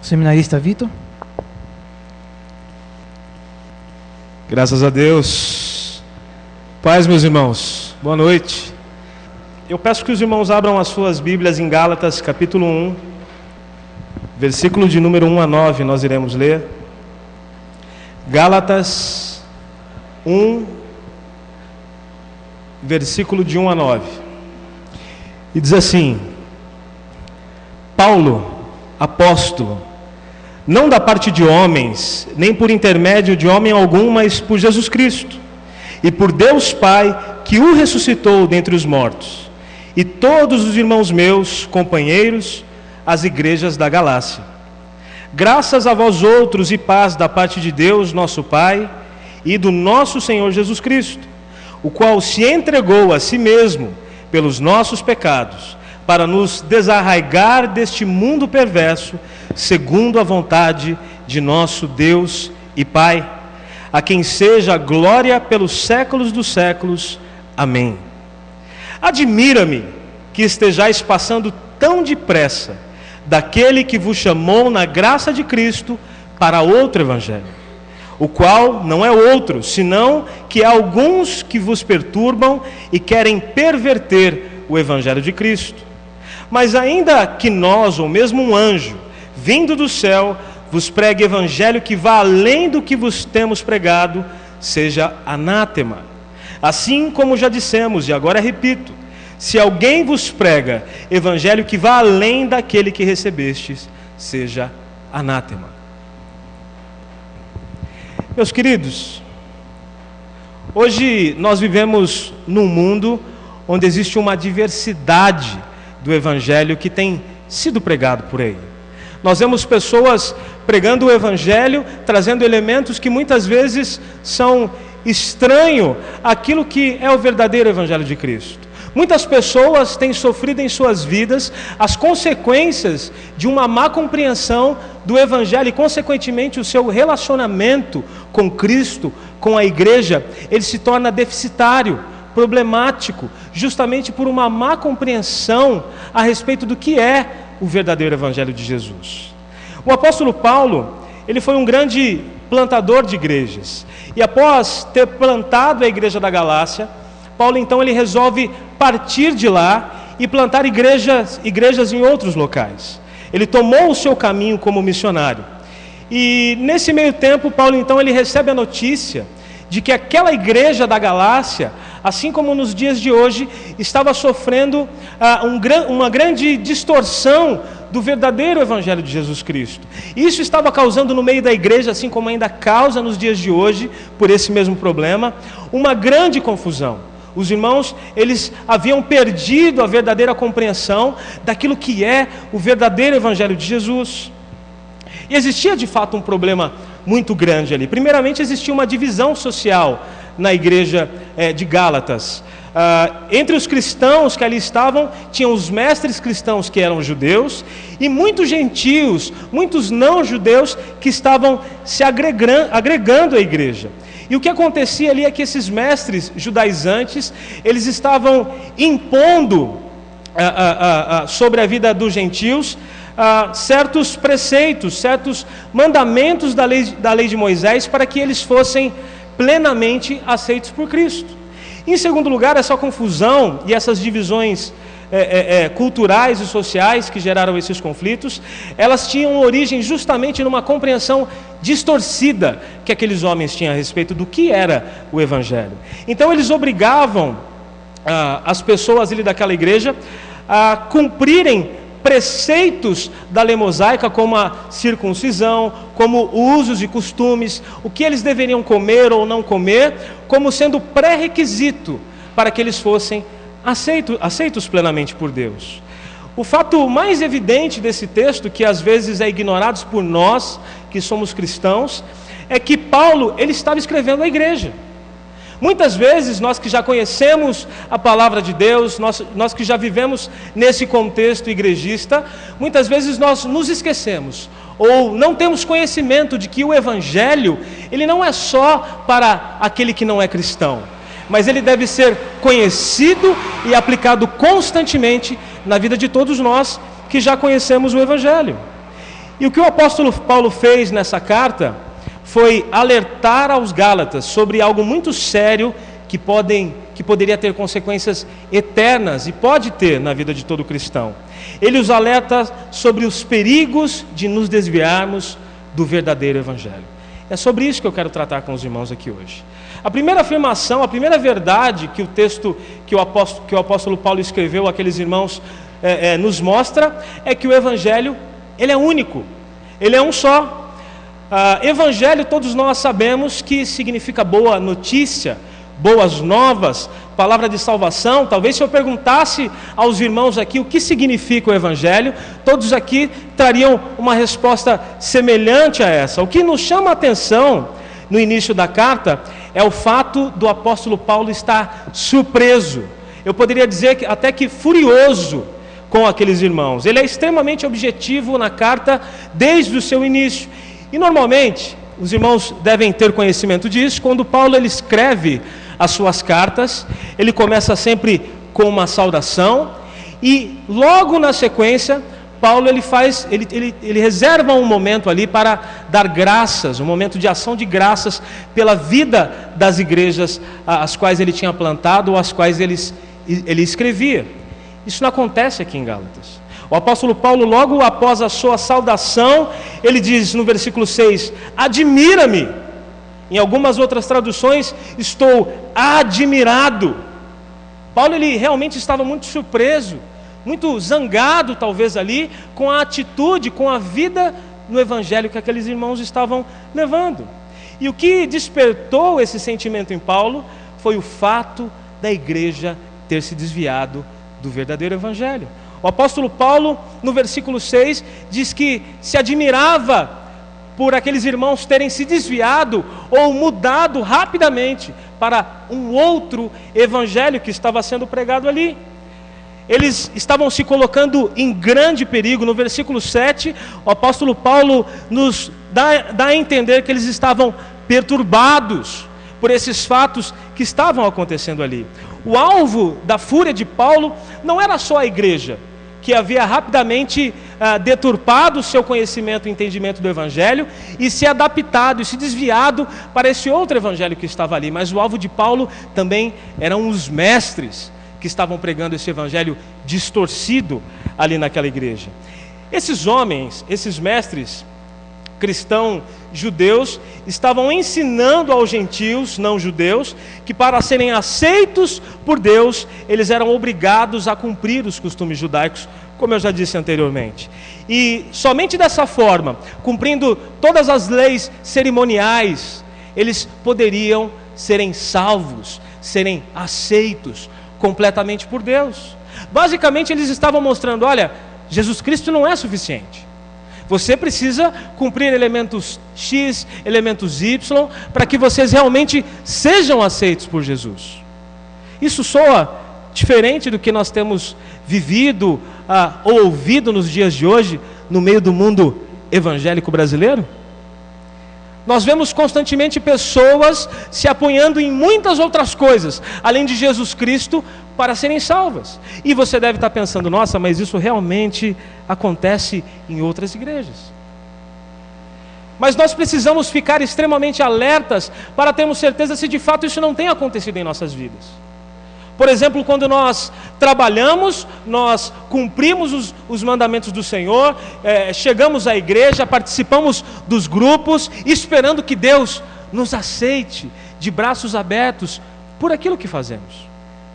Seminarista Vitor. Graças a Deus. Paz, meus irmãos. Boa noite. Eu peço que os irmãos abram as suas Bíblias em Gálatas, capítulo 1, versículo de número 1 a 9, nós iremos ler. Gálatas 1, versículo de 1 a 9. E diz assim: Paulo, apóstolo, não da parte de homens, nem por intermédio de homem algum, mas por Jesus Cristo, e por Deus Pai, que o ressuscitou dentre os mortos, e todos os irmãos meus, companheiros, as igrejas da Galácia. Graças a vós outros e paz da parte de Deus, nosso Pai, e do nosso Senhor Jesus Cristo, o qual se entregou a si mesmo pelos nossos pecados, para nos desarraigar deste mundo perverso, segundo a vontade de nosso Deus e Pai, a quem seja a glória pelos séculos dos séculos. Amém. Admira-me que estejais passando tão depressa daquele que vos chamou na graça de Cristo para outro evangelho, o qual não é outro, senão que há alguns que vos perturbam e querem perverter o evangelho de Cristo. Mas ainda que nós, ou mesmo um anjo, vindo do céu, vos pregue evangelho que vá além do que vos temos pregado, seja anátema. Assim como já dissemos, e agora repito, se alguém vos prega evangelho que vá além daquele que recebestes, seja anátema. Meus queridos, hoje nós vivemos num mundo onde existe uma diversidade do evangelho que tem sido pregado por aí. Nós vemos pessoas pregando o evangelho, trazendo elementos que muitas vezes são estranhos àquilo que é o verdadeiro evangelho de Cristo. Muitas pessoas têm sofrido em suas vidas as consequências de uma má compreensão do evangelho e, consequentemente, o seu relacionamento com Cristo, com a igreja, ele se torna deficitário, problemático, justamente por uma má compreensão a respeito do que é o verdadeiro evangelho de Jesus. O apóstolo Paulo, ele foi um grande plantador de igrejas, e após ter plantado a igreja da Galácia, Paulo então ele resolve partir de lá e plantar igrejas em outros locais. Ele tomou o seu caminho como missionário, e nesse meio tempo Paulo então ele recebe a notícia de que aquela igreja da Galácia, assim como nos dias de hoje, estava sofrendo uma grande distorção do verdadeiro evangelho de Jesus Cristo. Isso estava causando no meio da igreja, assim como ainda causa nos dias de hoje, por esse mesmo problema, uma grande confusão. Os irmãos, eles haviam perdido a verdadeira compreensão daquilo que é o verdadeiro evangelho de Jesus. E existia de fato um problema muito grande ali. Primeiramente, existia uma divisão social na igreja de Gálatas. Entre os cristãos que ali estavam, tinham os mestres cristãos que eram judeus, e muitos gentios, muitos não judeus que estavam se agregando à igreja. E o que acontecia ali é que esses mestres judaizantes, eles estavam impondo sobre a vida dos gentios certos preceitos, certos mandamentos da lei de Moisés, para que eles fossem plenamente aceitos por Cristo. Em segundo lugar, essa confusão e essas divisões culturais e sociais que geraram esses conflitos, elas tinham origem justamente numa compreensão distorcida que aqueles homens tinham a respeito do que era o Evangelho. Então eles obrigavam as pessoas ali daquela igreja a cumprirem preceitos da lei mosaica, como a circuncisão, como usos e costumes, o que eles deveriam comer ou não comer, como sendo pré-requisito para que eles fossem aceitos plenamente por Deus. O fato mais evidente desse texto, que às vezes é ignorado por nós que somos cristãos, é que Paulo, ele estava escrevendo à igreja. Muitas vezes, nós que já conhecemos a palavra de Deus, nós que já vivemos nesse contexto igrejista, muitas vezes nós nos esquecemos, ou não temos conhecimento de que o Evangelho, ele não é só para aquele que não é cristão, mas ele deve ser conhecido e aplicado constantemente na vida de todos nós que já conhecemos o Evangelho. E o que o apóstolo Paulo fez nessa carta foi alertar aos Gálatas sobre algo muito sério que poderia ter consequências eternas, e pode ter na vida de todo cristão. Ele os alerta sobre os perigos de nos desviarmos do verdadeiro evangelho. É sobre isso que eu quero tratar com os irmãos aqui hoje. A primeira afirmação, a primeira verdade que o texto que o apóstolo Paulo escreveu àqueles irmãos nos mostra é que o evangelho, ele é único, ele é um só. Evangelho, todos nós sabemos que significa boa notícia, boas novas, palavra de salvação. Talvez se eu perguntasse aos irmãos aqui o que significa o evangelho, todos aqui trariam uma resposta semelhante a essa. O que nos chama a atenção no início da carta é o fato do apóstolo Paulo estar surpreso, eu poderia dizer que até que furioso com aqueles irmãos. Ele é extremamente objetivo na carta desde o seu início. E normalmente, os irmãos devem ter conhecimento disso, quando Paulo ele escreve as suas cartas, ele começa sempre com uma saudação, e logo na sequência, Paulo ele reserva um momento ali para dar graças, um momento de ação de graças pela vida das igrejas as quais ele tinha plantado ou as quais ele escrevia. Isso não acontece aqui em Gálatas. O apóstolo Paulo, logo após a sua saudação, ele diz no versículo 6, admira-me. Em algumas outras traduções, estou admirado. Paulo ele realmente estava muito surpreso, muito zangado talvez ali, com a atitude, com a vida no evangelho que aqueles irmãos estavam levando. E o que despertou esse sentimento em Paulo foi o fato da igreja ter se desviado do verdadeiro evangelho. O apóstolo Paulo, no versículo 6, diz que se admirava por aqueles irmãos terem se desviado ou mudado rapidamente para um outro evangelho que estava sendo pregado ali. Eles estavam se colocando em grande perigo. No versículo 7, o apóstolo Paulo nos dá a entender que eles estavam perturbados por esses fatos que estavam acontecendo ali. O alvo da fúria de Paulo não era só a igreja, que havia rapidamente deturpado o seu conhecimento e entendimento do evangelho e se adaptado e se desviado para esse outro evangelho que estava ali, mas o alvo de Paulo também eram os mestres que estavam pregando esse evangelho distorcido ali naquela igreja. Esses homens, esses mestres cristãos judeus, estavam ensinando aos gentios não judeus que para serem aceitos por Deus, eles eram obrigados a cumprir os costumes judaicos, como eu já disse anteriormente. E somente dessa forma, cumprindo todas as leis cerimoniais, eles poderiam serem salvos, serem aceitos completamente por Deus. Basicamente eles estavam mostrando, olha, Jesus Cristo não é suficiente. Você precisa cumprir elementos X, elementos Y, para que vocês realmente sejam aceitos por Jesus. Isso soa diferente do que nós temos vivido ou ouvido nos dias de hoje, no meio do mundo evangélico brasileiro? Nós vemos constantemente pessoas se apoiando em muitas outras coisas, além de Jesus Cristo, para serem salvas. E você deve estar pensando, nossa, mas isso realmente acontece em outras igrejas. Mas nós precisamos ficar extremamente alertas para termos certeza se de fato isso não tem acontecido em nossas vidas. Por exemplo, quando nós trabalhamos, nós cumprimos os mandamentos do Senhor, chegamos à igreja, participamos dos grupos, esperando que Deus nos aceite de braços abertos por aquilo que fazemos,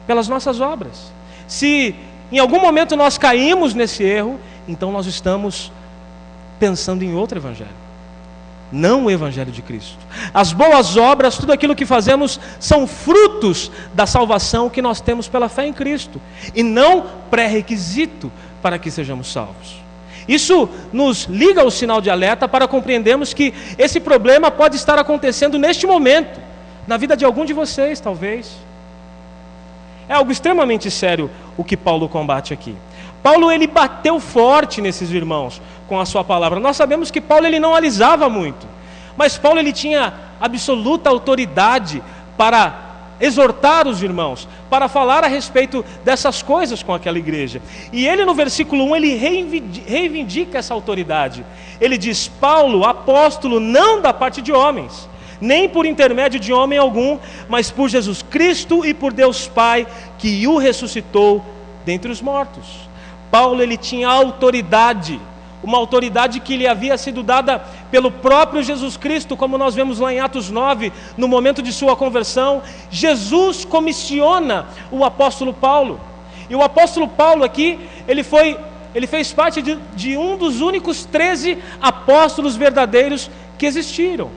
pelas nossas obras. Se em algum momento nós caímos nesse erro, então nós estamos pensando em outro evangelho, não o evangelho de Cristo. As boas obras, tudo aquilo que fazemos, são frutos da salvação que nós temos pela fé em Cristo, e não pré-requisito para que sejamos salvos. Isso nos liga ao sinal de alerta para compreendermos que esse problema pode estar acontecendo neste momento, na vida de algum de vocês, talvez. É algo extremamente sério o que Paulo combate aqui. Paulo ele bateu forte nesses irmãos com a sua palavra. Nós sabemos que Paulo ele não alisava muito, mas Paulo ele tinha absoluta autoridade para exortar os irmãos, para falar a respeito dessas coisas com aquela igreja. E ele no versículo 1, ele reivindica essa autoridade. Ele diz: Paulo, apóstolo, não da parte de homens, nem por intermédio de homem algum, mas por Jesus Cristo e por Deus Pai, que o ressuscitou dentre os mortos. Paulo, ele tinha autoridade, uma autoridade que lhe havia sido dada pelo próprio Jesus Cristo, como nós vemos lá em Atos 9, no momento de sua conversão. Jesus comissiona o apóstolo Paulo, e o apóstolo Paulo aqui, ele fez parte de um dos únicos 13 apóstolos verdadeiros que existiram.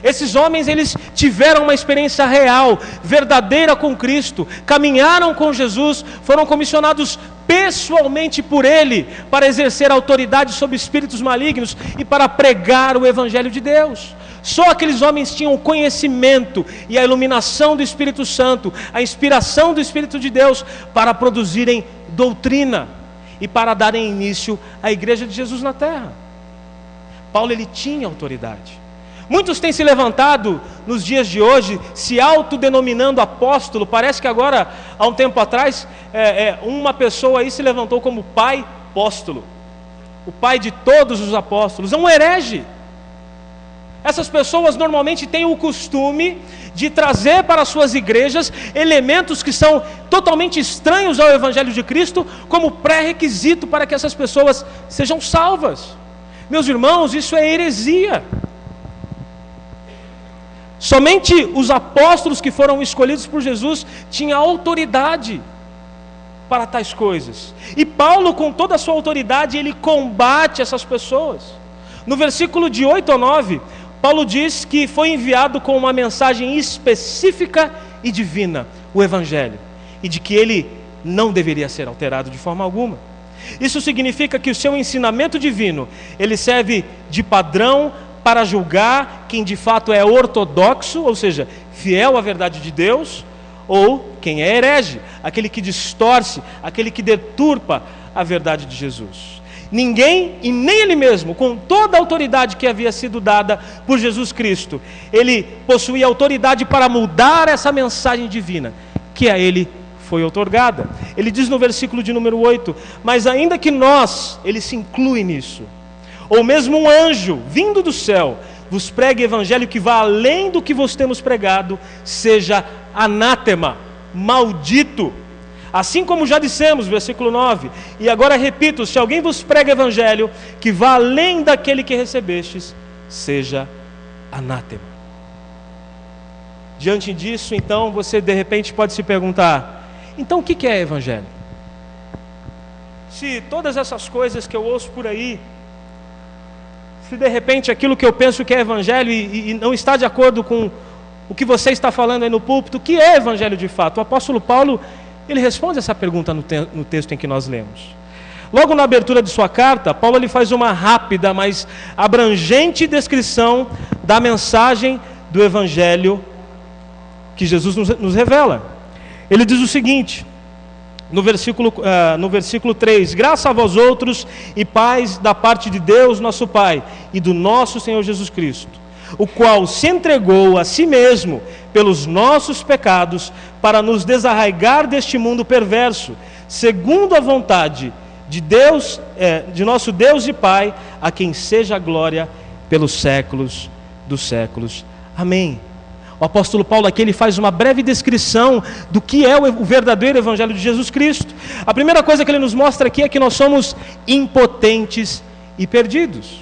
Esses homens, eles tiveram uma experiência real, verdadeira com Cristo, caminharam com Jesus, foram comissionados pessoalmente por Ele, para exercer autoridade sobre espíritos malignos e para pregar o Evangelho de Deus. Só aqueles homens tinham o conhecimento e a iluminação do Espírito Santo, a inspiração do Espírito de Deus, para produzirem doutrina e para darem início à igreja de Jesus na terra. Paulo, ele tinha autoridade. Muitos têm se levantado nos dias de hoje, se autodenominando apóstolo. Parece que agora, há um tempo atrás, uma pessoa aí se levantou como pai apóstolo, o pai de todos os apóstolos. É um herege. Essas pessoas normalmente têm o costume de trazer para suas igrejas elementos que são totalmente estranhos ao Evangelho de Cristo, como pré-requisito para que essas pessoas sejam salvas. Meus irmãos, isso é heresia. Somente os apóstolos que foram escolhidos por Jesus tinham autoridade para tais coisas. E Paulo, com toda a sua autoridade, ele combate essas pessoas. No versículo de 8 a 9, Paulo diz que foi enviado com uma mensagem específica e divina, o Evangelho, e de que ele não deveria ser alterado de forma alguma. Isso significa que o seu ensinamento divino, ele serve de padrão para julgar quem de fato é ortodoxo, ou seja, fiel à verdade de Deus, ou quem é herege, aquele que distorce, aquele que deturpa a verdade de Jesus. Ninguém, e nem ele mesmo, com toda a autoridade que havia sido dada por Jesus Cristo, ele possuía autoridade para mudar essa mensagem divina, que a ele foi outorgada. Ele diz no versículo de número 8, mas ainda que nós, ele se inclui nisso, ou mesmo um anjo vindo do céu vos pregue evangelho que vá além do que vos temos pregado, seja anátema, maldito. Assim como já dissemos, versículo 9, e agora repito, se alguém vos prega evangelho que vá além daquele que recebestes, seja anátema. Diante disso, então, você de repente pode se perguntar, então o que é evangelho? Se todas essas coisas que eu ouço por aí, se de repente aquilo que eu penso que é evangelho e não está de acordo com o que você está falando aí no púlpito, o que é evangelho de fato? O apóstolo Paulo, ele responde essa pergunta no texto em que nós lemos. Logo na abertura de sua carta, Paulo ele faz uma rápida, mas abrangente descrição da mensagem do evangelho que Jesus nos revela. Ele diz o seguinte, no versículo 3, graça a vós outros e paz da parte de Deus nosso Pai e do nosso Senhor Jesus Cristo, o qual se entregou a si mesmo pelos nossos pecados para nos desarraigar deste mundo perverso, segundo a vontade de Deus, de nosso Deus e Pai, a quem seja a glória pelos séculos dos séculos. Amém. O apóstolo Paulo aqui ele faz uma breve descrição do que é o verdadeiro evangelho de Jesus Cristo. A primeira coisa que ele nos mostra aqui é que nós somos impotentes e perdidos.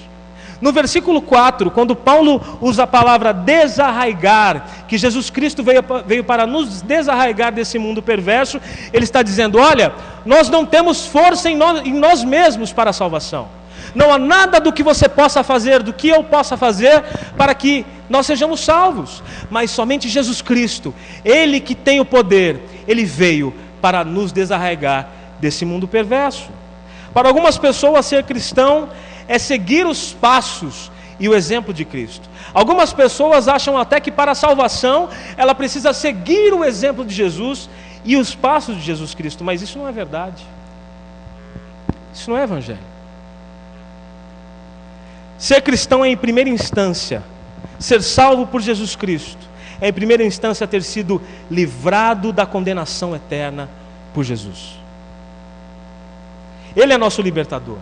No versículo 4, quando Paulo usa a palavra desarraigar, que Jesus Cristo veio para nos desarraigar desse mundo perverso, ele está dizendo, olha, nós não temos força em nós mesmos para a salvação. Não há nada do que você possa fazer, do que eu possa fazer, para que nós sejamos salvos. Mas somente Jesus Cristo, Ele que tem o poder, Ele veio para nos desarraigar desse mundo perverso. Para algumas pessoas, ser cristão é seguir os passos e o exemplo de Cristo. Algumas pessoas acham até que para a salvação, ela precisa seguir o exemplo de Jesus e os passos de Jesus Cristo. Mas isso não é verdade. Isso não é evangelho. Ser cristão é, em primeira instância, ser salvo por Jesus Cristo, é, em primeira instância, ter sido livrado da condenação eterna por Jesus. Ele é nosso libertador.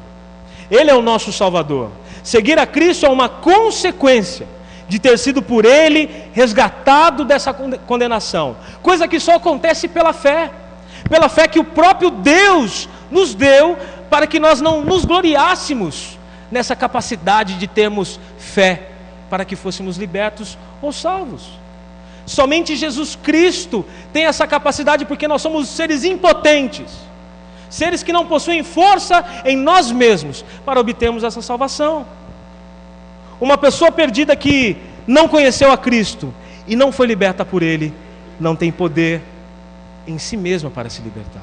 Ele é o nosso Salvador. Seguir a Cristo é uma consequência de ter sido por Ele resgatado dessa condenação. Coisa que só acontece pela fé. Pela fé que o próprio Deus nos deu para que nós não nos gloriássemos nessa capacidade de termos fé para que fôssemos libertos ou salvos. Somente Jesus Cristo tem essa capacidade, porque nós somos seres impotentes, seres que não possuem força em nós mesmos para obtermos essa salvação. Uma pessoa perdida que não conheceu a Cristo e não foi liberta por Ele, não tem poder em si mesma para se libertar.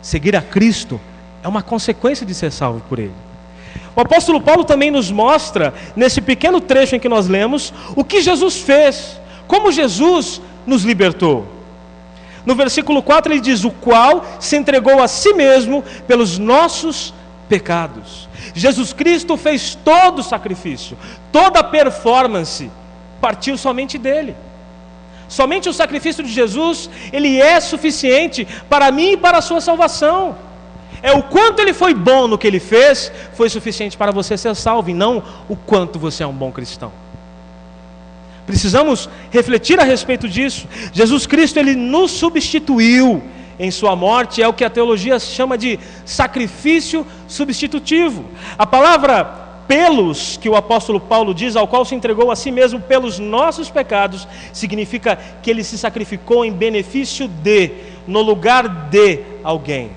Seguir a Cristo é uma consequência de ser salvo por Ele. O apóstolo Paulo também nos mostra, nesse pequeno trecho em que nós lemos, o que Jesus fez, como Jesus nos libertou. No versículo 4 ele diz: o qual se entregou a si mesmo pelos nossos pecados. Jesus Cristo fez todo o sacrifício, toda a performance partiu somente dele. Somente o sacrifício de Jesus, ele é suficiente para mim e para a sua salvação. É o quanto ele foi bom no que ele fez, foi suficiente para você ser salvo, e não o quanto você é um bom cristão. Precisamos refletir a respeito disso. Jesus Cristo, ele nos substituiu em sua morte, é o que a teologia chama de sacrifício substitutivo. A palavra pelos, que o apóstolo Paulo diz, ao qual se entregou a si mesmo pelos nossos pecados, significa que ele se sacrificou em benefício de, no lugar de alguém.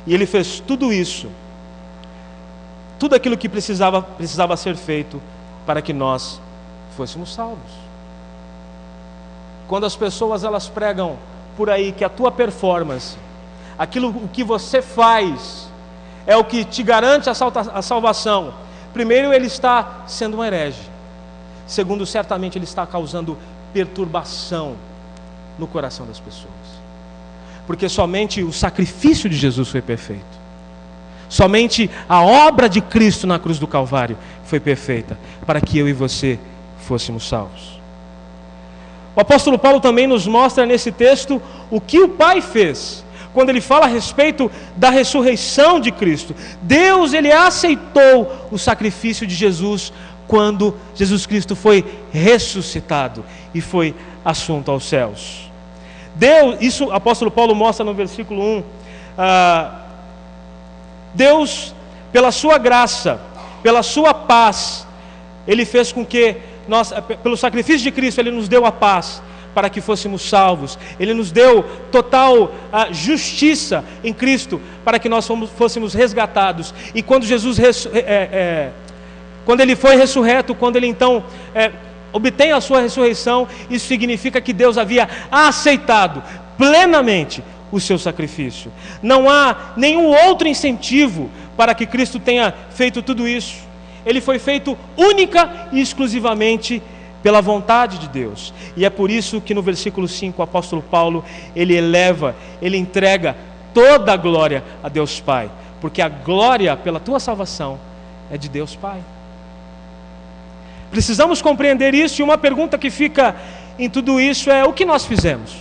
E ele fez tudo isso, tudo aquilo que precisava ser feito para que nós fôssemos salvos. Quando as pessoas elas pregam por aí que a tua performance, aquilo que você faz, é o que te garante a salvação, primeiro, ele está sendo um herege. Segundo, certamente ele está causando perturbação no coração das pessoas. Porque somente o sacrifício de Jesus foi perfeito. Somente a obra de Cristo na cruz do Calvário foi perfeita, para que eu e você fôssemos salvos. O apóstolo Paulo também nos mostra nesse texto o que o Pai fez, quando ele fala a respeito da ressurreição de Cristo. Deus, ele aceitou o sacrifício de Jesus quando Jesus Cristo foi ressuscitado e foi assunto aos céus. Deus, isso o apóstolo Paulo mostra no versículo 1, Deus, pela sua graça, pela sua paz, ele fez com que nós, pelo sacrifício de Cristo, ele nos deu a paz, para que fôssemos salvos. Ele nos deu total justiça em Cristo, para que nós fôssemos resgatados. E quando Jesus, quando ele foi ressurreto, quando ele então obtém a sua ressurreição, isso significa que Deus havia aceitado plenamente o seu sacrifício. Não há nenhum outro incentivo para que Cristo tenha feito tudo isso. Ele foi feito única e exclusivamente pela vontade de Deus. E é por isso que no versículo 5 o apóstolo Paulo, ele entrega toda a glória a Deus Pai, porque a glória pela tua salvação é de Deus Pai. Precisamos compreender isso, e uma pergunta que fica em tudo isso é: o que nós fizemos?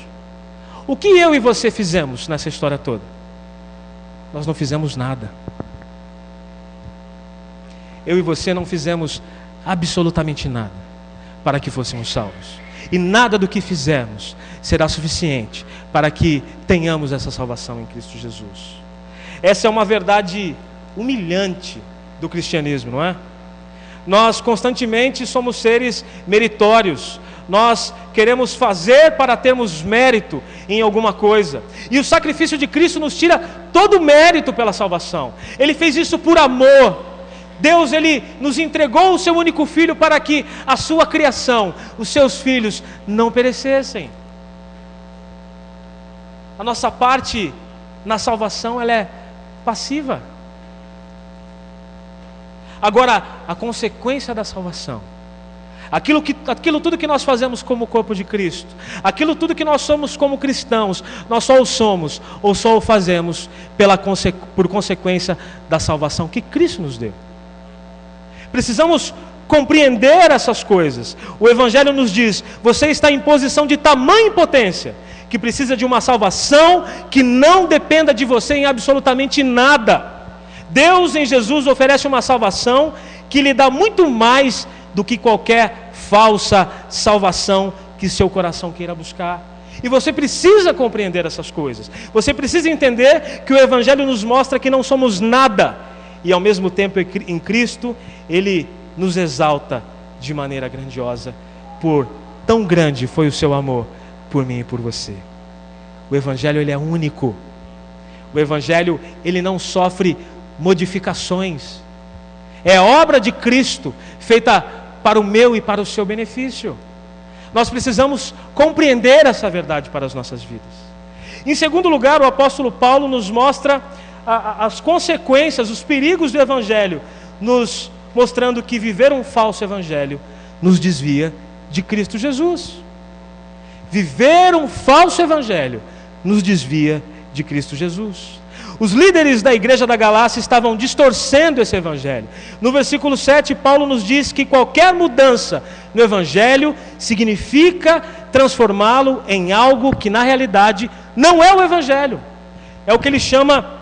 O que eu e você fizemos nessa história toda? Nós não fizemos nada. Eu e você não fizemos absolutamente nada para que fôssemos salvos. E nada do que fizermos será suficiente para que tenhamos essa salvação em Cristo Jesus. Essa é uma verdade humilhante do cristianismo, não é? Nós constantemente somos seres meritórios. Nós queremos fazer para termos mérito em alguma coisa. E o sacrifício de Cristo nos tira todo o mérito pela salvação. Ele fez isso por amor. Deus, ele nos entregou o seu único filho para que a sua criação, os seus filhos, não perecessem. A nossa parte na salvação, ela é passiva. Agora, a consequência da salvação, aquilo tudo que nós fazemos como corpo de Cristo, aquilo tudo que nós somos como cristãos, nós só o somos ou só o fazemos por consequência da salvação que Cristo nos deu. Precisamos compreender essas coisas. O Evangelho nos diz: você está em posição de tamanha impotência, que precisa de uma salvação que não dependa de você em absolutamente nada. Deus em Jesus oferece uma salvação que lhe dá muito mais do que qualquer falsa salvação que seu coração queira buscar. E você precisa compreender essas coisas. Você precisa entender que o Evangelho nos mostra que não somos nada, e ao mesmo tempo em Cristo Ele nos exalta de maneira grandiosa, por tão grande foi o seu amor por mim e por você. O Evangelho ele é único. O Evangelho ele não sofre modificações. É obra de Cristo, feita para o meu e para o seu benefício. Nós precisamos compreender essa verdade para as nossas vidas. Em segundo lugar, o apóstolo Paulo nos mostra as consequências, os perigos do Evangelho, nos mostrando que viver um falso Evangelho nos desvia de Cristo Jesus. Viver um falso Evangelho nos desvia de Cristo Jesus. Os líderes da igreja da Galácia estavam distorcendo esse Evangelho. No versículo 7, Paulo nos diz que qualquer mudança no Evangelho significa transformá-lo em algo que na realidade não é o Evangelho. É o que ele chama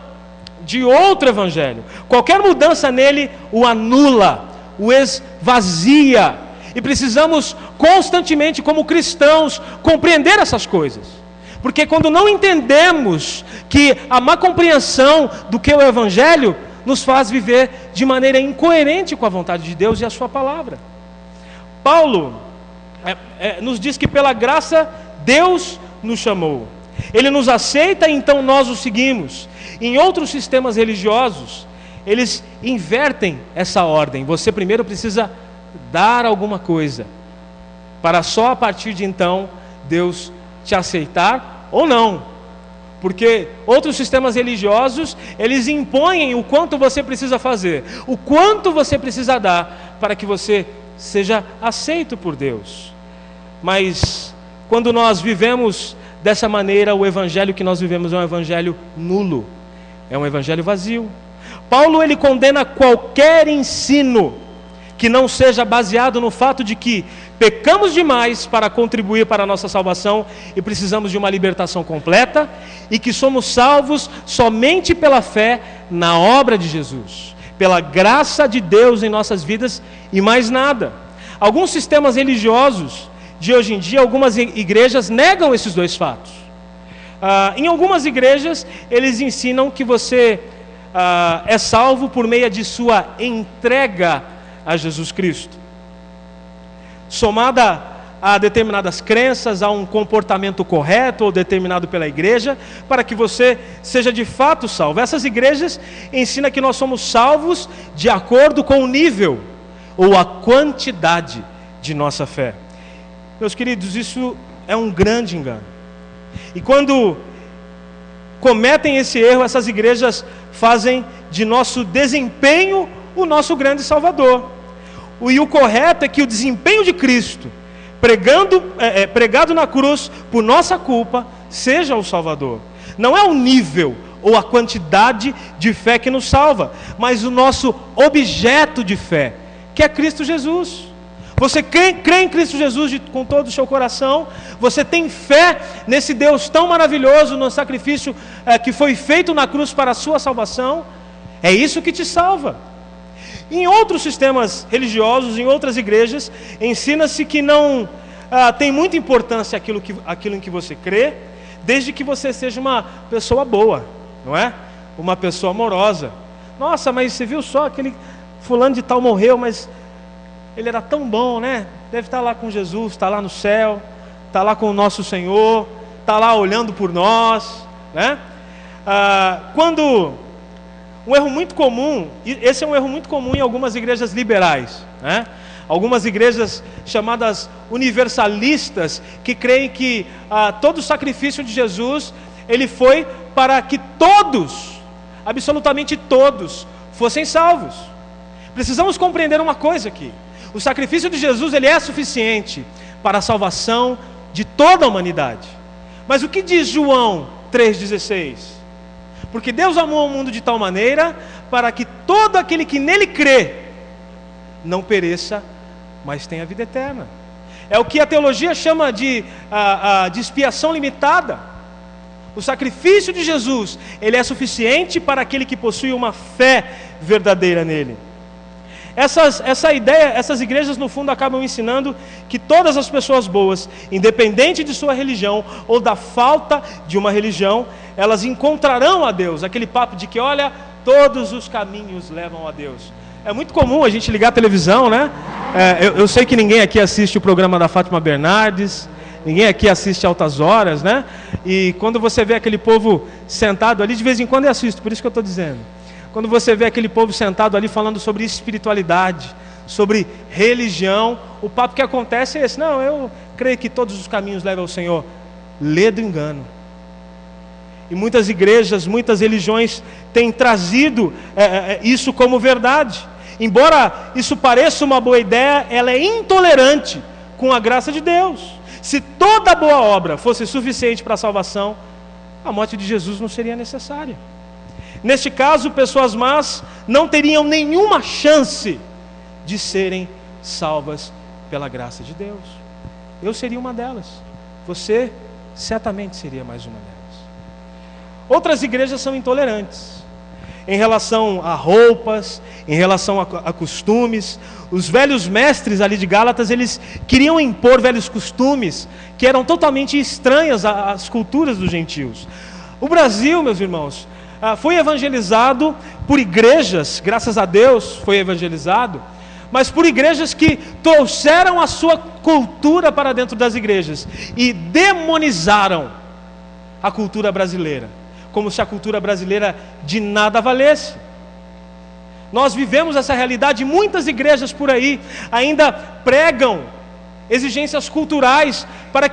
de outro Evangelho. Qualquer mudança nele o anula, o esvazia. E precisamos constantemente, como cristãos, compreender essas coisas. Porque quando não entendemos que a má compreensão do que é o Evangelho nos faz viver de maneira incoerente com a vontade de Deus e a sua palavra. Paulo nos diz que pela graça Deus nos chamou. Ele nos aceita e então nós o seguimos. Em outros sistemas religiosos, eles invertem essa ordem. Você primeiro precisa dar alguma coisa, para só a partir de então Deus te aceitar ou não. Porque outros sistemas religiosos, eles impõem o quanto você precisa fazer, o quanto você precisa dar para que você seja aceito por Deus. Mas quando nós vivemos dessa maneira, o evangelho que nós vivemos é um evangelho nulo, é um evangelho vazio. Paulo ele condena qualquer ensino que não seja baseado no fato de que pecamos demais para contribuir para a nossa salvação e precisamos de uma libertação completa, e que somos salvos somente pela fé na obra de Jesus, pela graça de Deus em nossas vidas e mais nada. Alguns sistemas religiosos de hoje em dia, algumas igrejas negam esses dois fatos. Em algumas igrejas eles ensinam que você é salvo por meio de sua entrega a Jesus Cristo, somada a determinadas crenças, a um comportamento correto ou determinado pela igreja, para que você seja de fato salvo. Essas igrejas ensinam que nós somos salvos de acordo com o nível ou a quantidade de nossa fé. Meus queridos, isso é um grande engano. E quando cometem esse erro, essas igrejas fazem de nosso desempenho o nosso grande Salvador. E o correto é que o desempenho de Cristo, pregado na cruz por nossa culpa, seja o Salvador. Não é o nível ou a quantidade de fé que nos salva, mas o nosso objeto de fé, que é Cristo Jesus. Você crê em Cristo Jesus com todo o seu coração, você tem fé nesse Deus tão maravilhoso, no sacrifício que foi feito na cruz para a sua salvação, é isso que te salva. Em outros sistemas religiosos, em outras igrejas, ensina-se que não tem muita importância aquilo em que você crê, desde que você seja uma pessoa boa, não é? Uma pessoa amorosa. Nossa, mas você viu só aquele fulano de tal morreu, mas ele era tão bom, né? Deve estar lá com Jesus, está lá no céu, está lá com o nosso Senhor, está lá olhando por nós, né? Um erro muito comum, esse é um erro muito comum em algumas igrejas liberais, né? Algumas igrejas chamadas universalistas, que creem que todo o sacrifício de Jesus, ele foi para que todos, absolutamente todos, fossem salvos. Precisamos compreender uma coisa aqui: o sacrifício de Jesus, ele é suficiente para a salvação de toda a humanidade. Mas o que diz João 3,16? Porque Deus amou o mundo de tal maneira para que todo aquele que nele crê não pereça, mas tem a vida eterna. É o que a teologia chama de expiação limitada. O sacrifício de Jesus, ele é suficiente para aquele que possui uma fé verdadeira nele. Essa ideia, essas igrejas no fundo acabam ensinando que todas as pessoas boas, independente de sua religião ou da falta de uma religião, elas encontrarão a Deus. Aquele papo de que, olha, todos os caminhos levam a Deus. É muito comum a gente ligar a televisão, né? Eu sei que ninguém aqui assiste o programa da Fátima Bernardes, ninguém aqui assiste Altas Horas, né? E quando você vê aquele povo sentado ali, de vez em quando eu assisto, por isso que eu estou dizendo. Quando você vê aquele povo sentado ali falando sobre espiritualidade, sobre religião, o papo que acontece é esse: não, eu creio que todos os caminhos levam ao Senhor. Lê do engano. E muitas igrejas, muitas religiões têm trazido isso como verdade. Embora isso pareça uma boa ideia, ela é intolerante com a graça de Deus. Se toda boa obra fosse suficiente para a salvação, a morte de Jesus não seria necessária. Neste caso, pessoas más não teriam nenhuma chance de serem salvas pela graça de Deus. Eu seria uma delas. Você certamente seria mais uma delas. Outras igrejas são intolerantes em relação a roupas, em relação a costumes. Os velhos mestres ali de Gálatas, eles queriam impor velhos costumes que eram totalmente estranhas às culturas dos gentios. O Brasil, meus irmãos, foi evangelizado por igrejas, graças a Deus foi evangelizado, mas por igrejas que trouxeram a sua cultura para dentro das igrejas e demonizaram a cultura brasileira, como se a cultura brasileira de nada valesse. Nós vivemos essa realidade. Muitas igrejas por aí ainda pregam exigências culturais para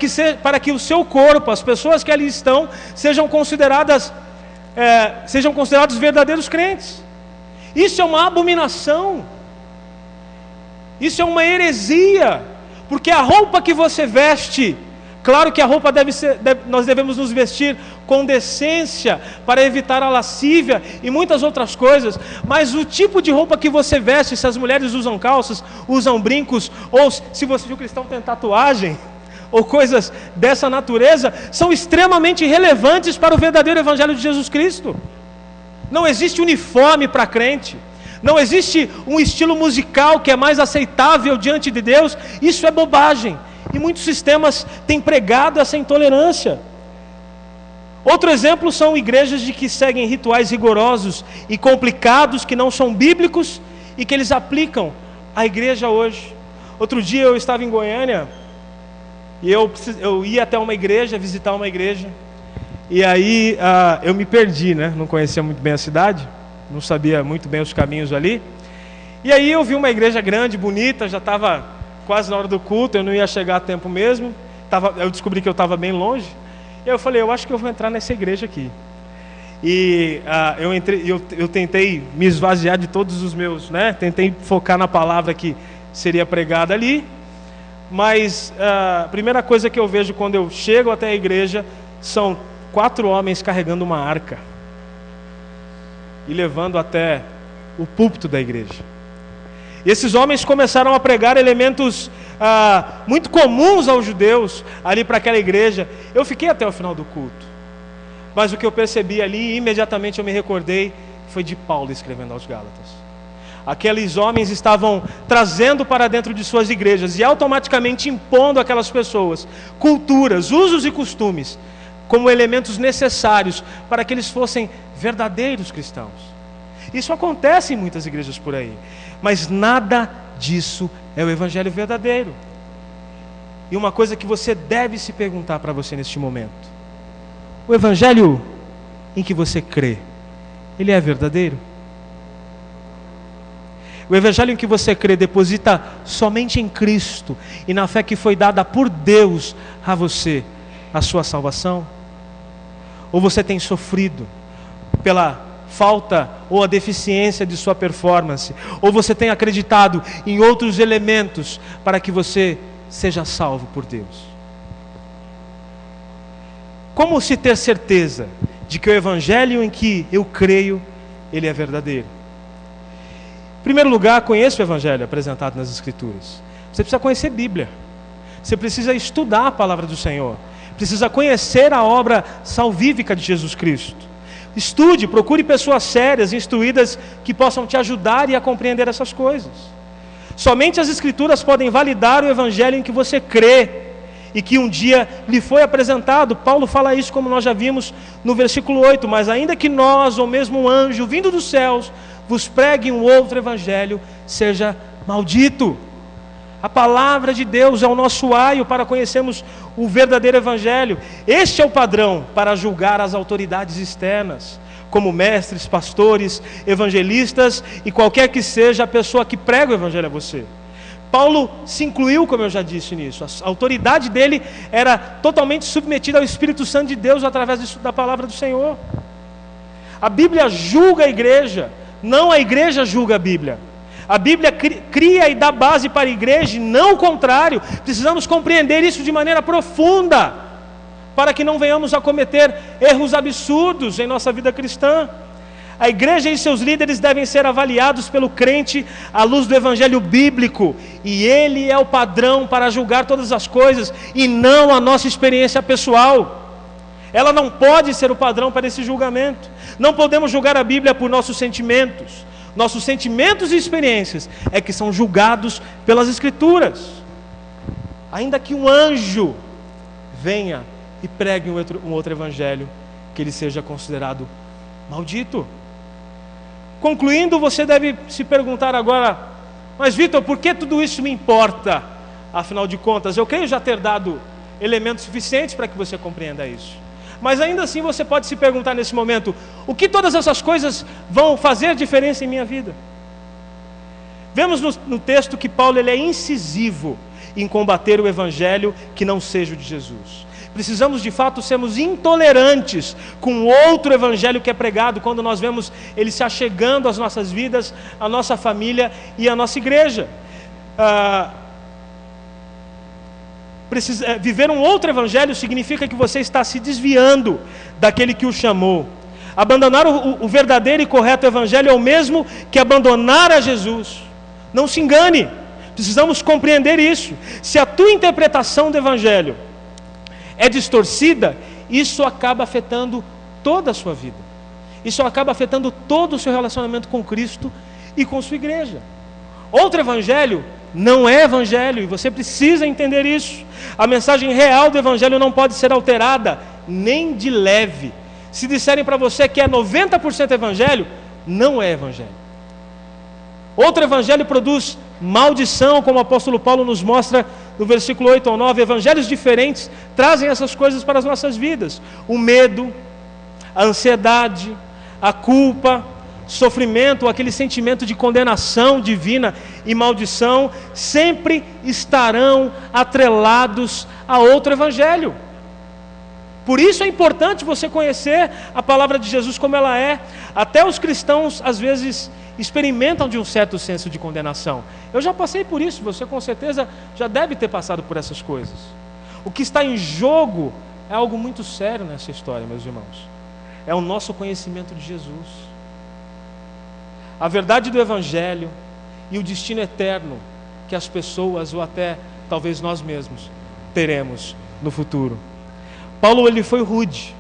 que o seu corpo, as pessoas que ali estão, sejam considerados verdadeiros crentes. Isso é uma abominação. Isso é uma heresia, porque a roupa que você veste, claro que a roupa nós devemos nos vestir com decência para evitar a lascívia e muitas outras coisas, mas o tipo de roupa que você veste, se as mulheres usam calças, usam brincos, ou se você viu cristão tem tatuagem, ou coisas dessa natureza, são extremamente relevantes para o verdadeiro evangelho de Jesus Cristo. Não existe uniforme para crente, não existe um estilo musical que é mais aceitável diante de Deus. Isso é bobagem, e muitos sistemas têm pregado essa intolerância. Outro exemplo são igrejas que seguem rituais rigorosos e complicados, que não são bíblicos e que eles aplicam à igreja hoje. Outro dia eu estava em Goiânia e eu ia até uma igreja, visitar uma igreja, e aí eu me perdi, né? Não conhecia muito bem a cidade, não sabia muito bem os caminhos ali, e aí eu vi uma igreja grande, bonita, já estava quase na hora do culto, eu não ia chegar a tempo mesmo, eu descobri que eu estava bem longe, e eu falei, eu acho que eu vou entrar nessa igreja aqui. E eu tentei me esvaziar de todos os meus, né? Tentei focar na palavra que seria pregada ali, mas a primeira coisa que eu vejo quando eu chego até a igreja são 4 homens carregando uma arca e levando até o púlpito da igreja. E esses homens começaram a pregar elementos muito comuns aos judeus ali para aquela igreja. Eu fiquei até o final do culto, mas o que eu percebi ali, imediatamente eu me recordei, foi de Paulo escrevendo aos Gálatas. Aqueles homens estavam trazendo para dentro de suas igrejas e automaticamente impondo àquelas pessoas culturas, usos e costumes como elementos necessários para que eles fossem verdadeiros cristãos. Isso acontece em muitas igrejas por aí, mas nada disso é o evangelho verdadeiro. E uma coisa que você deve se perguntar para você neste momento: o evangelho em que você crê, ele é verdadeiro? O evangelho em que você crê deposita somente em Cristo e na fé que foi dada por Deus a você, a sua salvação? Ou você tem sofrido pela falta ou a deficiência de sua performance? Ou você tem acreditado em outros elementos para que você seja salvo por Deus? Como se ter certeza de que o evangelho em que eu creio, ele é verdadeiro? Em primeiro lugar, conheça o evangelho apresentado nas Escrituras. Você precisa conhecer Bíblia. Você precisa estudar a palavra do Senhor. Precisa conhecer a obra salvífica de Jesus Cristo. Estude, procure pessoas sérias, instruídas, que possam te ajudar a compreender essas coisas. Somente as Escrituras podem validar o Evangelho em que você crê e que um dia lhe foi apresentado. Paulo fala isso, como nós já vimos no versículo 8. Mas ainda que nós, ou mesmo um anjo vindo dos céus, vos pregue um outro Evangelho, seja maldito. A palavra de Deus é o nosso aio para conhecermos o verdadeiro Evangelho. Este é o padrão para julgar as autoridades externas, como mestres, pastores, evangelistas e qualquer que seja a pessoa que prega o Evangelho a você. Paulo se incluiu, como eu já disse nisso. A autoridade dele era totalmente submetida ao Espírito Santo de Deus através da palavra do Senhor. A Bíblia julga a igreja, não a igreja julga a Bíblia. A Bíblia cria e dá base para a igreja, e não o contrário. Precisamos compreender isso de maneira profunda, para que não venhamos a cometer erros absurdos em nossa vida cristã. A igreja e seus líderes devem ser avaliados pelo crente à luz do Evangelho bíblico, e ele é o padrão para julgar todas as coisas, e não a nossa experiência pessoal. Ela não pode ser o padrão para esse julgamento. Não podemos julgar a Bíblia por nossos sentimentos. Nossos sentimentos e experiências é que são julgados pelas Escrituras. Ainda que um anjo venha e pregue um outro evangelho, que ele seja considerado maldito. Concluindo, você deve se perguntar agora: mas Vitor, por que tudo isso me importa? Afinal de contas, eu creio já ter dado elementos suficientes para que você compreenda isso. Mas ainda assim você pode se perguntar nesse momento: o que todas essas coisas vão fazer diferença em minha vida? Vemos no texto que Paulo ele é incisivo em combater o evangelho que não seja o de Jesus. Precisamos de fato sermos intolerantes com outro evangelho que é pregado, quando nós vemos ele se achegando às nossas vidas, à nossa família e à nossa igreja. Viver um outro evangelho significa que você está se desviando daquele que o chamou. Abandonar o verdadeiro e correto evangelho é o mesmo que abandonar a Jesus. Não se engane, precisamos compreender isso. Se a tua interpretação do evangelho é distorcida, isso acaba afetando toda a sua vida. Isso acaba afetando todo o seu relacionamento com Cristo e com sua igreja. Outro evangelho não é evangelho, e você precisa entender isso. A mensagem real do evangelho não pode ser alterada, nem de leve. Se disserem para você que é 90% evangelho, não é evangelho. Outro evangelho produz maldição, como o apóstolo Paulo nos mostra no versículo 8 ao 9. Evangelhos diferentes trazem essas coisas para as nossas vidas: o medo, a ansiedade, a culpa, sofrimento, aquele sentimento de condenação divina e maldição, sempre estarão atrelados a outro evangelho. Por isso é importante você conhecer a palavra de Jesus como ela é. Até os cristãos às vezes experimentam de um certo senso de condenação. Eu já passei por isso, você com certeza já deve ter passado por essas coisas. O que está em jogo é algo muito sério nessa história, meus irmãos. É o nosso conhecimento de Jesus, a verdade do evangelho e o destino eterno que as pessoas, ou até talvez nós mesmos, teremos no futuro. Paulo ele foi rude.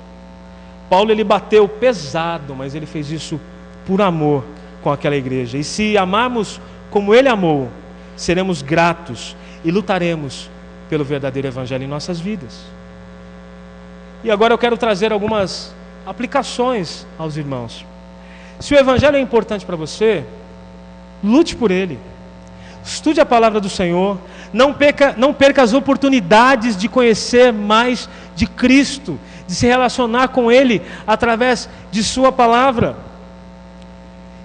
Paulo ele bateu pesado, mas ele fez isso por amor com aquela igreja. E se amarmos como ele amou, seremos gratos e lutaremos pelo verdadeiro evangelho em nossas vidas. E agora eu quero trazer algumas aplicações aos irmãos. Se o evangelho é importante para você, lute por ele. Estude a palavra do Senhor. Não perca as oportunidades de conhecer mais de Cristo, de se relacionar com Ele através de sua palavra.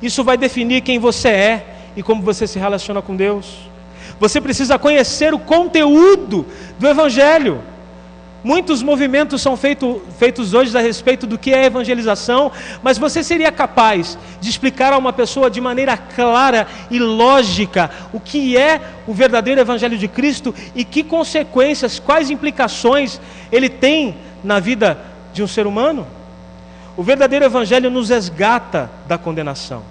Isso vai definir quem você é e como você se relaciona com Deus. Você precisa conhecer o conteúdo do evangelho. Muitos movimentos são feitos hoje a respeito do que é evangelização, mas você seria capaz de explicar a uma pessoa de maneira clara e lógica o que é o verdadeiro evangelho de Cristo e que consequências, quais implicações ele tem na vida de um ser humano? O verdadeiro evangelho nos resgata da condenação,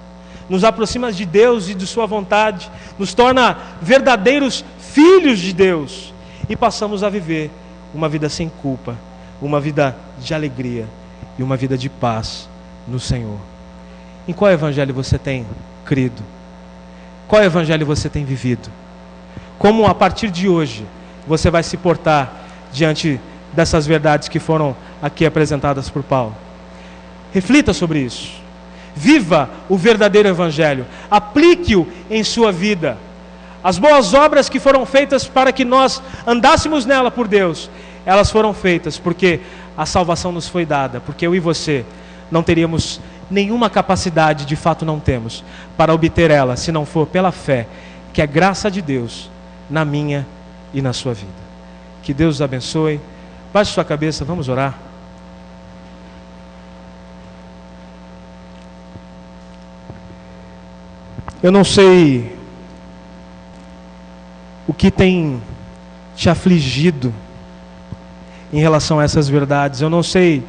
nos aproxima de Deus e de sua vontade, nos torna verdadeiros filhos de Deus, e passamos a viver uma vida sem culpa, uma vida de alegria e uma vida de paz no Senhor. Em qual evangelho você tem crido? Qual evangelho você tem vivido? Como a partir de hoje você vai se portar diante dessas verdades que foram aqui apresentadas por Paulo? Reflita sobre isso. Viva o verdadeiro evangelho. Aplique-o em sua vida. As boas obras que foram feitas para que nós andássemos nela por Deus, elas foram feitas porque a salvação nos foi dada, porque eu e você não teríamos nenhuma capacidade, de fato não temos, para obter ela, se não for pela fé, que é graça de Deus na minha e na sua vida. Que Deus os abençoe. Baixe sua cabeça, vamos orar. Eu não sei o que tem te afligido em relação a essas verdades. Eu não sei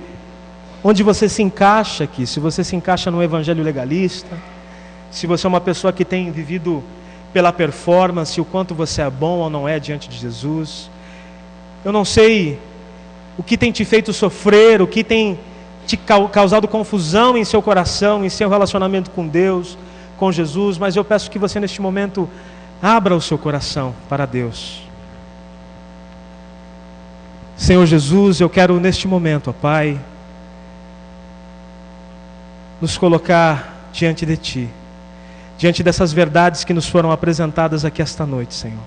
onde você se encaixa aqui, se você se encaixa no evangelho legalista, se você é uma pessoa que tem vivido pela performance, o quanto você é bom ou não é diante de Jesus. Eu não sei o que tem te feito sofrer, o que tem te causado confusão em seu coração, em seu relacionamento com Deus, com Jesus, mas eu peço que você neste momento abra o seu coração para Deus. Senhor Jesus, eu quero neste momento, ó Pai, nos colocar diante de Ti, diante dessas verdades que nos foram apresentadas aqui esta noite, Senhor.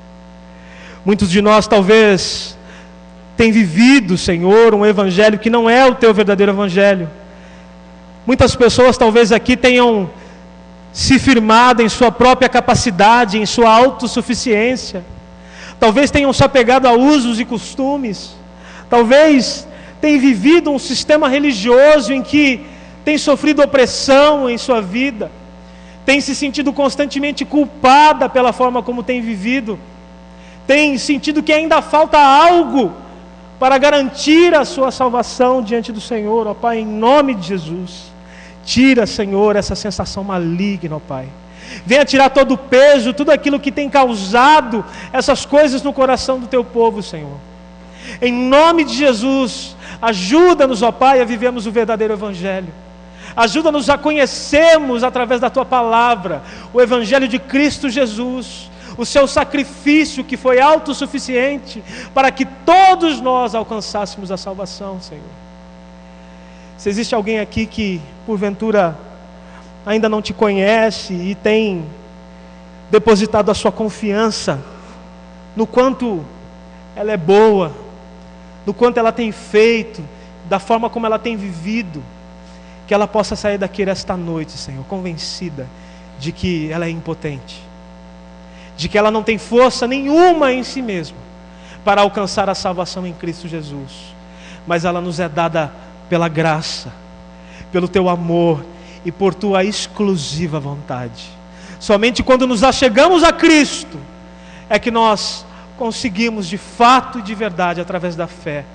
Muitos de nós talvez têm vivido, Senhor, um evangelho que não é o Teu verdadeiro evangelho. Muitas pessoas talvez aqui tenham se firmado em sua própria capacidade, em sua autossuficiência. Talvez tenham se apegado a usos e costumes. Talvez tenham vivido um sistema religioso em que tem sofrido opressão em sua vida, tem se sentido constantemente culpada pela forma como tem vivido, tem sentido que ainda falta algo para garantir a sua salvação diante do Senhor. Ó Pai, em nome de Jesus, tira, Senhor, essa sensação maligna, ó Pai. Venha tirar todo o peso, tudo aquilo que tem causado essas coisas no coração do Teu povo, Senhor. Em nome de Jesus, ajuda-nos, ó Pai, a vivermos o verdadeiro evangelho. Ajuda-nos a conhecermos através da Tua palavra o evangelho de Cristo Jesus, o Seu sacrifício que foi autossuficiente para que todos nós alcançássemos a salvação, Senhor. Se existe alguém aqui que porventura ainda não Te conhece e tem depositado a sua confiança no quanto ela é boa, no quanto ela tem feito, da forma como ela tem vivido, que ela possa sair daqui esta noite, Senhor, convencida de que ela é impotente, de que ela não tem força nenhuma em si mesma para alcançar a salvação em Cristo Jesus, mas ela nos é dada pela graça, pelo Teu amor e por Tua exclusiva vontade. Somente quando nos achegamos a Cristo é que nós conseguimos de fato e de verdade, através da fé,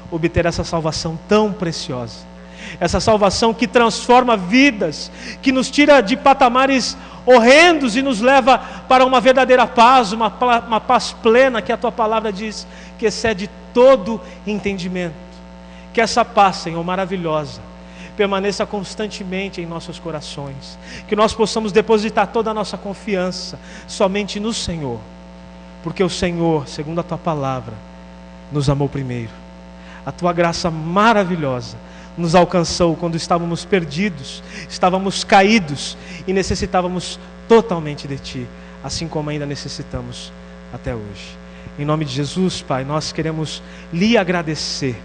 obter essa salvação tão preciosa. Essa salvação que transforma vidas, que nos tira de patamares horrendos e nos leva para uma verdadeira paz, uma paz plena, que a Tua palavra diz que excede todo entendimento. Que essa paz, Senhor, maravilhosa, permaneça constantemente em nossos corações, que nós possamos depositar toda a nossa confiança somente no Senhor, porque o Senhor, segundo a Tua palavra, nos amou primeiro. A Tua graça maravilhosa nos alcançou quando estávamos perdidos, estávamos caídos e necessitávamos totalmente de Ti, assim como ainda necessitamos até hoje. Em nome de Jesus, Pai, nós queremos lhe agradecer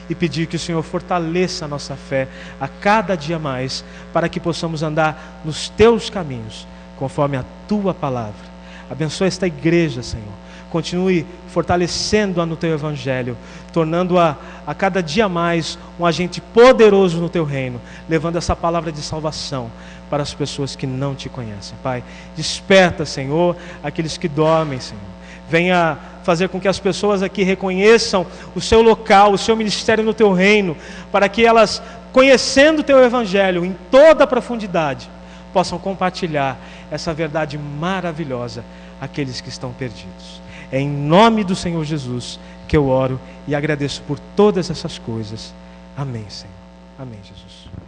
e pedir que o Senhor fortaleça a nossa fé a cada dia mais, para que possamos andar nos Teus caminhos, conforme a Tua palavra. Abençoa esta igreja, Senhor. Continue fortalecendo-a no Teu evangelho, tornando-a a cada dia mais um agente poderoso no Teu reino, levando essa palavra de salvação para as pessoas que não Te conhecem. Pai, desperta, Senhor, aqueles que dormem, Senhor. Venha fazer com que as pessoas aqui reconheçam o Seu local, o Seu ministério no Teu reino, para que elas, conhecendo o Teu evangelho em toda a profundidade, possam compartilhar essa verdade maravilhosa aqueles que estão perdidos. É em nome do Senhor Jesus que eu oro e agradeço por todas essas coisas. Amém, Senhor. Amém, Jesus.